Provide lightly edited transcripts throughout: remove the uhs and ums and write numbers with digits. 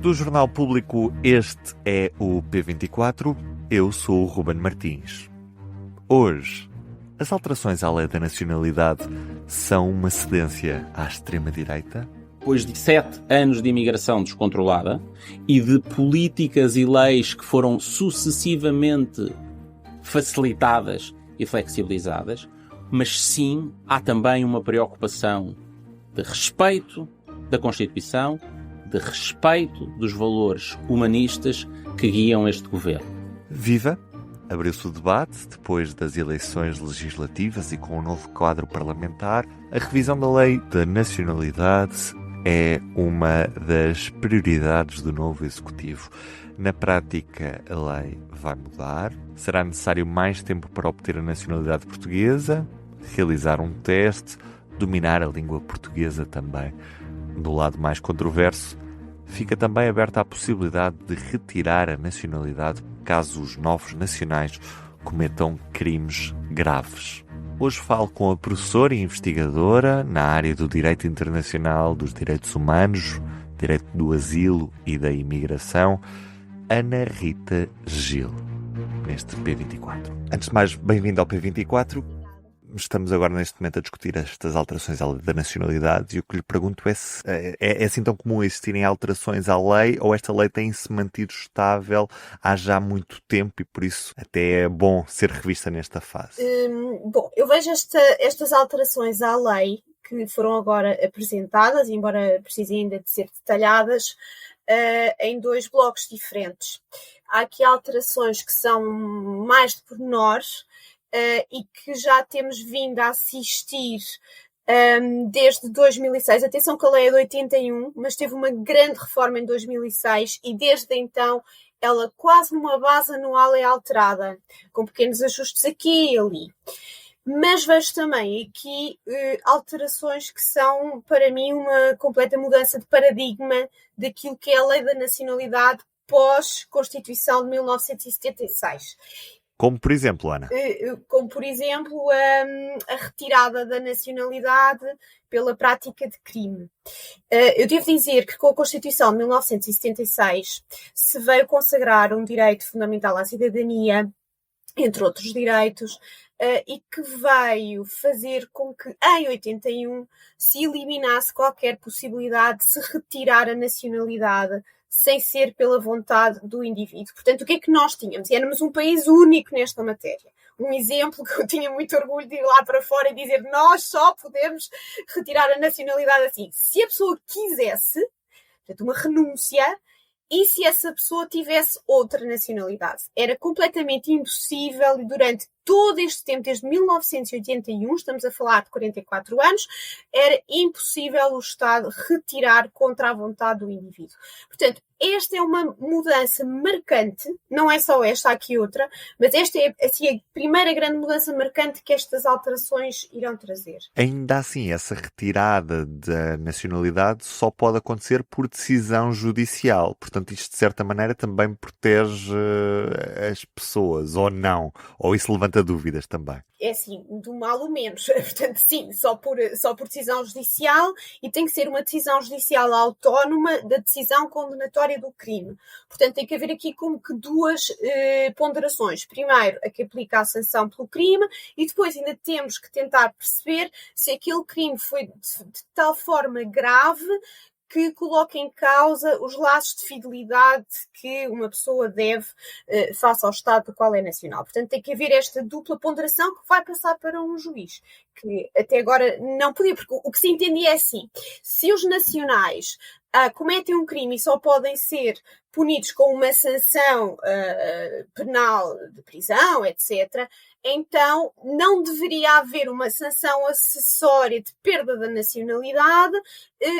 Do Jornal Público, este é o P24. Eu sou o Ruben Martins. Hoje, as alterações à lei da nacionalidade são uma cedência à extrema-direita? Depois de 7 anos de imigração descontrolada e de políticas e leis que foram sucessivamente facilitadas e flexibilizadas, mas sim, há também uma preocupação de respeito da Constituição, de respeito dos valores humanistas que guiam este governo. Viva! Abriu-se o debate, depois das eleições legislativas e com o novo quadro parlamentar. A revisão da lei da nacionalidade é uma das prioridades do novo Executivo. Na prática, a lei vai mudar. Será necessário mais tempo para obter a nacionalidade portuguesa, realizar um teste, dominar a língua portuguesa também. Do lado mais controverso, fica também aberta a possibilidade de retirar a nacionalidade caso os novos nacionais cometam crimes graves. Hoje falo com a professora e investigadora na área do Direito Internacional, dos Direitos Humanos, Direito do Asilo e da Imigração, Ana Rita Gil, neste P24. Antes de mais, bem-vindo ao P24. Estamos agora neste momento a discutir estas alterações à lei da nacionalidade e o que lhe pergunto é se é assim tão comum existirem alterações à lei ou esta lei tem-se mantido estável há já muito tempo e por isso até é bom ser revista nesta fase? Bom, eu vejo estas alterações à lei que foram agora apresentadas, embora precisem ainda de ser detalhadas, em dois blocos diferentes. Há aqui alterações que são mais de pormenores, e que já temos vindo a assistir desde 2006. Atenção que a lei é de 81, mas teve uma grande reforma em 2006 e desde então ela quase numa base anual é alterada, com pequenos ajustes aqui e ali. Mas vejo também aqui alterações que são, para mim, uma completa mudança de paradigma daquilo que é a lei da nacionalidade pós-Constituição de 1976. Como por exemplo, Ana? Como por exemplo a retirada da nacionalidade pela prática de crime. Eu devo dizer que com a Constituição de 1976 se veio consagrar um direito fundamental à cidadania, entre outros direitos, e que veio fazer com que em 81 se eliminasse qualquer possibilidade de se retirar a nacionalidade sem ser pela vontade do indivíduo. Portanto, o que é que nós tínhamos? E éramos um país único nesta matéria. Um exemplo que eu tinha muito orgulho de ir lá para fora e dizer nós só podemos retirar a nacionalidade assim. Se a pessoa quisesse, portanto, uma renúncia, e se essa pessoa tivesse outra nacionalidade. Era completamente impossível e durante todo este tempo, desde 1981, estamos a falar de 44 anos, era impossível o Estado retirar contra a vontade do indivíduo. Portanto, esta é uma mudança marcante, não é só esta, há aqui outra, mas esta é assim, a primeira grande mudança marcante que estas alterações irão trazer. Ainda assim, essa retirada da nacionalidade só pode acontecer por decisão judicial. Portanto, isto de certa maneira também protege as pessoas, ou não? Ou isso levanta dúvidas também? É assim, do mal o menos. Portanto, sim, só por decisão judicial e tem que ser uma decisão judicial autónoma da decisão condenatória do crime. Portanto, tem que haver aqui como que duas ponderações. Primeiro, a que aplica a sanção pelo crime e depois ainda temos que tentar perceber se aquele crime foi de tal forma grave que coloca em causa os laços de fidelidade que uma pessoa deve face ao Estado do qual é nacional. Portanto, tem que haver esta dupla ponderação que vai passar para um juiz, que até agora não podia, porque o que se entendia é assim, se os nacionais cometem um crime e só podem ser punidos com uma sanção penal de prisão, etc., então não deveria haver uma sanção acessória de perda da nacionalidade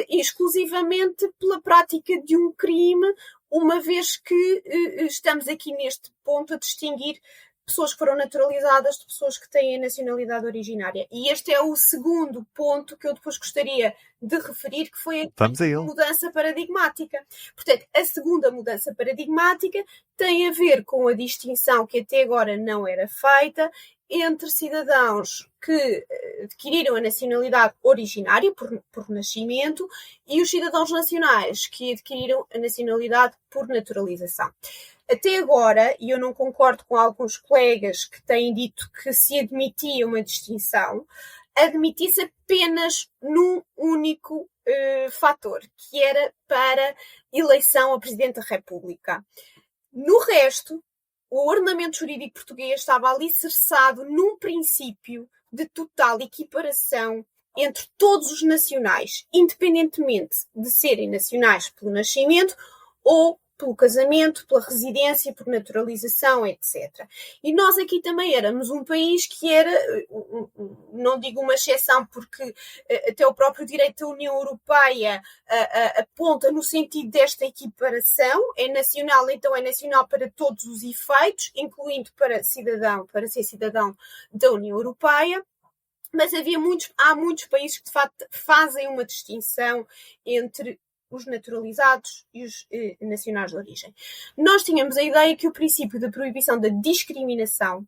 exclusivamente pela prática de um crime, uma vez que estamos aqui neste ponto a distinguir pessoas que foram naturalizadas de pessoas que têm a nacionalidade originária. E este é o segundo ponto que eu depois gostaria de referir, que foi a mudança paradigmática. Portanto, a segunda mudança paradigmática tem a ver com a distinção que até agora não era feita entre cidadãos que adquiriram a nacionalidade originária por nascimento e os cidadãos nacionais que adquiriram a nacionalidade por naturalização. Até agora, e eu não concordo com alguns colegas que têm dito que se admitia uma distinção, admitia-se apenas num único fator, que era para eleição a Presidente da República. No resto, o ordenamento jurídico português estava alicerçado num princípio de total equiparação entre todos os nacionais, independentemente de serem nacionais pelo nascimento ou pelo casamento, pela residência, por naturalização, etc. E nós aqui também éramos um país que era, não digo uma exceção, porque até o próprio direito da União Europeia aponta no sentido desta equiparação, é nacional, então é nacional para todos os efeitos, incluindo para ser cidadão da União Europeia. Mas há muitos países que, de facto, fazem uma distinção entre os naturalizados e os nacionais de origem. Nós tínhamos a ideia que o princípio da proibição da discriminação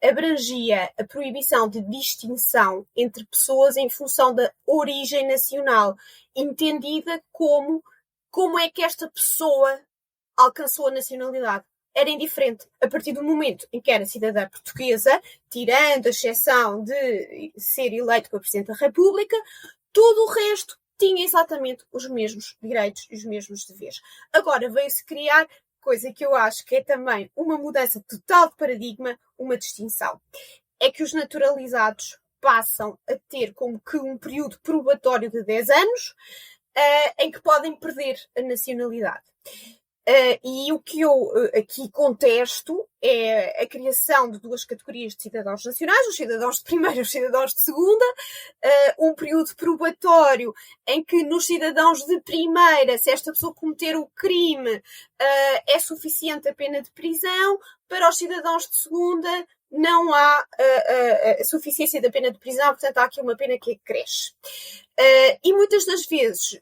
abrangia a proibição de distinção entre pessoas em função da origem nacional, entendida como é que esta pessoa alcançou a nacionalidade. Era indiferente. A partir do momento em que era cidadã portuguesa, tirando a exceção de ser eleito para Presidente da República, todo o resto tinha exatamente os mesmos direitos e os mesmos deveres. Agora veio-se criar, coisa que eu acho que é também uma mudança total de paradigma, uma distinção. É que os naturalizados passam a ter como que um período probatório de 10 anos em que podem perder a nacionalidade. E o que eu aqui contesto é a criação de duas categorias de cidadãos nacionais, os cidadãos de primeira e os cidadãos de segunda, um período probatório em que nos cidadãos de primeira, se esta pessoa cometer o crime, é suficiente a pena de prisão, para os cidadãos de segunda não há a suficiência da pena de prisão, portanto há aqui uma pena que cresce. E muitas das vezes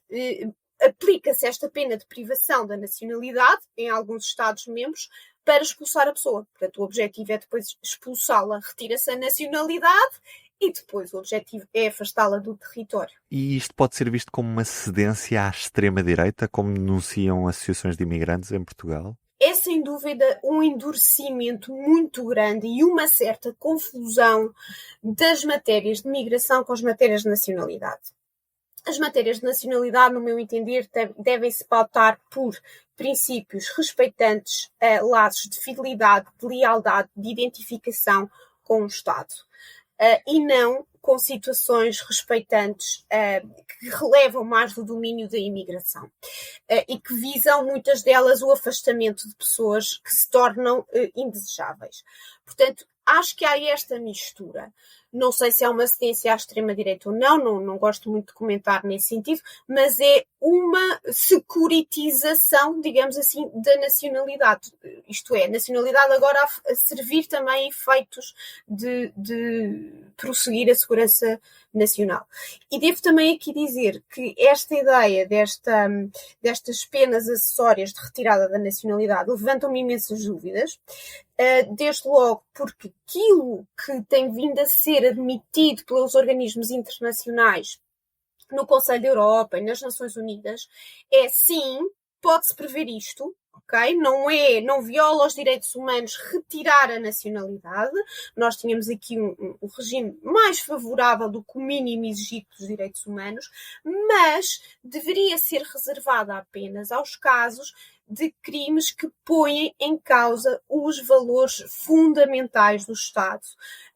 aplica-se esta pena de privação da nacionalidade em alguns Estados-membros para expulsar a pessoa. Portanto, o objetivo é depois expulsá-la, retira-se a nacionalidade e depois o objetivo é afastá-la do território. E isto pode ser visto como uma cedência à extrema-direita, como denunciam associações de imigrantes em Portugal? É sem dúvida um endurecimento muito grande e uma certa confusão das matérias de migração com as matérias de nacionalidade. As matérias de nacionalidade, no meu entender, devem-se pautar por princípios respeitantes a laços de fidelidade, de lealdade, de identificação com o Estado. E não com situações respeitantes que relevam mais do domínio da imigração e que visam, muitas delas, o afastamento de pessoas que se tornam indesejáveis. Portanto, acho que há esta mistura. Não sei se é uma cedência à extrema-direita ou não gosto muito de comentar nesse sentido, mas é uma securitização, digamos assim, da nacionalidade. Isto é, a nacionalidade agora a servir também a efeitos de prosseguir a segurança nacional. E devo também aqui dizer que esta ideia destas penas acessórias de retirada da nacionalidade levantam-me imensas dúvidas, desde logo porque aquilo que tem vindo a ser admitido pelos organismos internacionais no Conselho da Europa e nas Nações Unidas é, sim, pode-se prever isto, ok? Não viola os direitos humanos retirar a nacionalidade. Nós tínhamos aqui um regime mais favorável do que o mínimo exigido dos direitos humanos, mas deveria ser reservada apenas aos casos de crimes que põem em causa os valores fundamentais do Estado,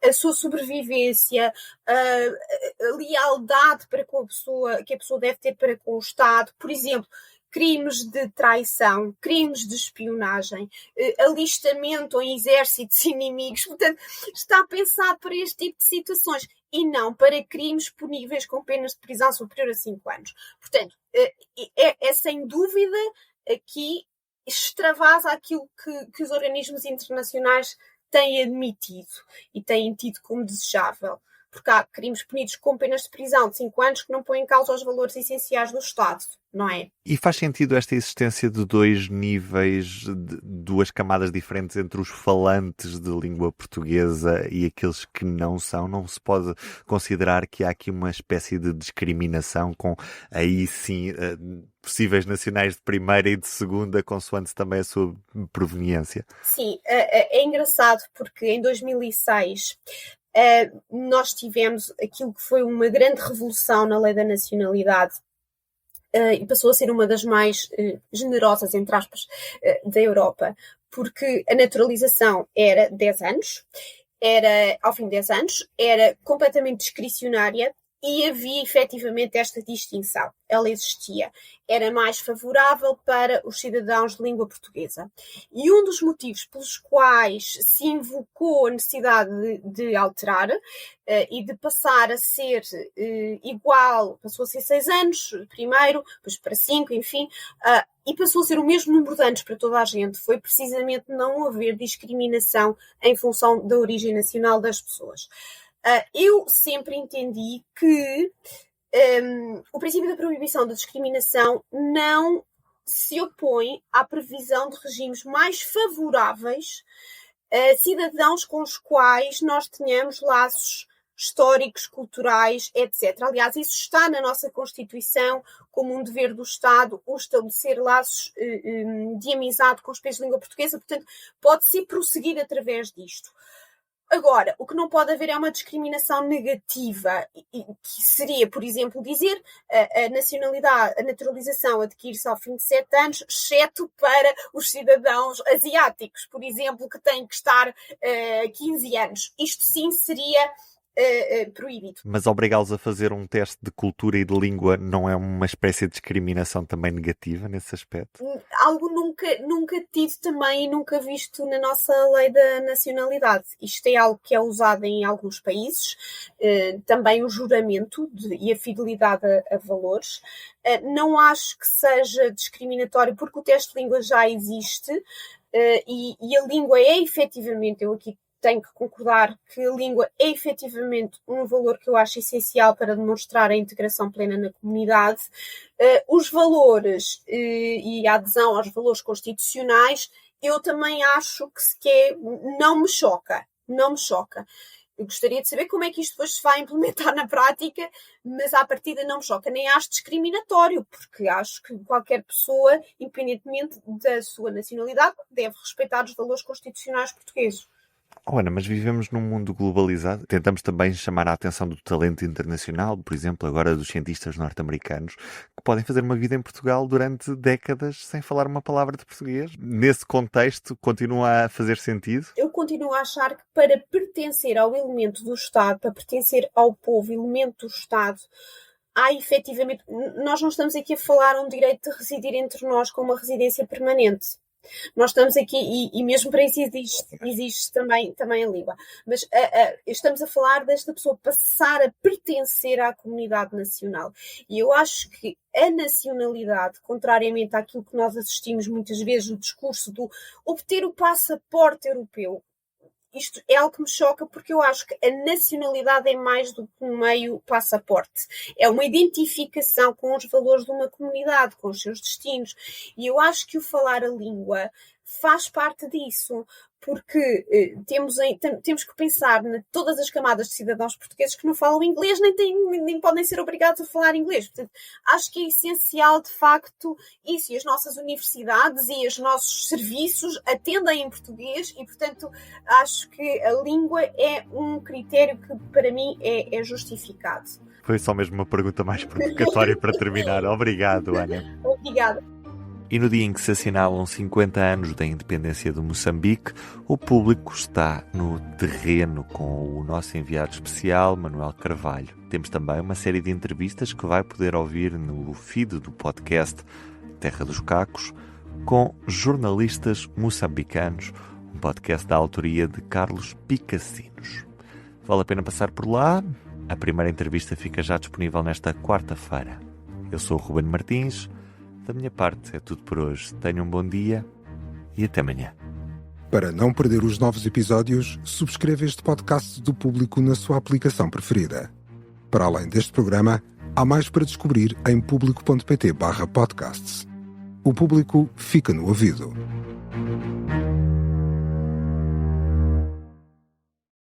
a sua sobrevivência, a lealdade para com a pessoa, que a pessoa deve ter para com o Estado, por exemplo, crimes de traição, crimes de espionagem, alistamento em exércitos inimigos. Portanto, está pensado para este tipo de situações e não para crimes puníveis com penas de prisão superior a 5 anos. Portanto, é sem dúvida aqui extravasa aquilo que os organismos internacionais têm admitido e têm tido como desejável. porque há crimes punidos com penas de prisão de 5 anos que não põem em causa os valores essenciais do Estado, não é? E faz sentido esta existência de 2 níveis, de 2 camadas diferentes entre os falantes de língua portuguesa e aqueles que não são? Não se pode considerar que há aqui uma espécie de discriminação com, aí sim, possíveis nacionais de primeira e de segunda, consoante também a sua proveniência? Sim, é engraçado porque em 2006 nós tivemos aquilo que foi uma grande revolução na lei da nacionalidade, e passou a ser uma das mais generosas, entre aspas, da Europa, porque a naturalização era 10 anos, ao fim de 10 anos, era completamente discricionária e havia efetivamente esta distinção. Ela existia. Era mais favorável para os cidadãos de língua portuguesa. E um dos motivos pelos quais se invocou a necessidade de alterar e de passar a ser igual, passou a ser 6 anos primeiro, depois para 5, enfim, e passou a ser o mesmo número de anos para toda a gente, foi precisamente não haver discriminação em função da origem nacional das pessoas. Eu sempre entendi que o princípio da proibição da discriminação não se opõe à previsão de regimes mais favoráveis a cidadãos com os quais nós tenhamos laços históricos, culturais, etc. Aliás, isso está na nossa Constituição como um dever do Estado, o estabelecer laços de amizade com os países de língua portuguesa, portanto, pode ser prosseguido através disto. Agora, o que não pode haver é uma discriminação negativa, que seria, por exemplo, dizer a naturalização adquire-se ao fim de 7 anos, exceto para os cidadãos asiáticos, por exemplo, que têm que estar 15 anos. Isto sim seria proibido. Mas obrigá-los a fazer um teste de cultura e de língua não é uma espécie de discriminação também negativa nesse aspecto? Algo nunca tido também e nunca visto na nossa lei da nacionalidade. Isto é algo que é usado em alguns países, também o juramento e a fidelidade a valores. Não acho que seja discriminatório porque o teste de língua já existe e a língua é efetivamente, eu aqui tenho que concordar que a língua é efetivamente um valor que eu acho essencial para demonstrar a integração plena na comunidade. Os valores e a adesão aos valores constitucionais, eu também acho que não me choca. Eu gostaria de saber como é que isto depois se vai implementar na prática, mas à partida não me choca. Nem acho discriminatório, porque acho que qualquer pessoa, independentemente da sua nacionalidade, deve respeitar os valores constitucionais portugueses. Ana, mas vivemos num mundo globalizado. Tentamos também chamar a atenção do talento internacional, por exemplo, agora dos cientistas norte-americanos, que podem fazer uma vida em Portugal durante décadas sem falar uma palavra de português. Nesse contexto, continua a fazer sentido? Eu continuo a achar que para pertencer ao elemento do Estado, para pertencer ao povo, elemento do Estado, há efetivamente... Nós não estamos aqui a falar um direito de residir entre nós com uma residência permanente. Nós estamos aqui, e mesmo para isso existe também a língua, mas estamos a falar desta pessoa passar a pertencer à comunidade nacional. E eu acho que a nacionalidade, contrariamente àquilo que nós assistimos muitas vezes no discurso do obter o passaporte europeu, isto é algo que me choca porque eu acho que a nacionalidade é mais do que um meio passaporte. É uma identificação com os valores de uma comunidade, com os seus destinos. E eu acho que o falar a língua faz parte disso, porque temos que pensar em todas as camadas de cidadãos portugueses que não falam inglês, nem podem ser obrigados a falar inglês. Portanto, acho que é essencial, de facto, isso. E as nossas universidades e os nossos serviços atendem em português e, portanto, acho que a língua é um critério que, para mim, é justificado. Foi só mesmo uma pergunta mais provocatória para terminar. Obrigado, Ana. Obrigada. E no dia em que se assinalam 50 anos da independência de Moçambique, o público está no terreno com o nosso enviado especial, Manuel Carvalho. Temos também uma série de entrevistas que vai poder ouvir no feed do podcast Terra dos Cacos, com jornalistas moçambicanos, um podcast da autoria de Carlos Picassinos. Vale a pena passar por lá. A primeira entrevista fica já disponível nesta quarta-feira. Eu sou o Ruben Martins. Da minha parte é tudo por hoje. Tenham um bom dia e até amanhã. Para não perder os novos episódios, subscreva este podcast do Público na sua aplicação preferida. Para além deste programa, há mais para descobrir em público.pt/podcasts. O Público fica no ouvido.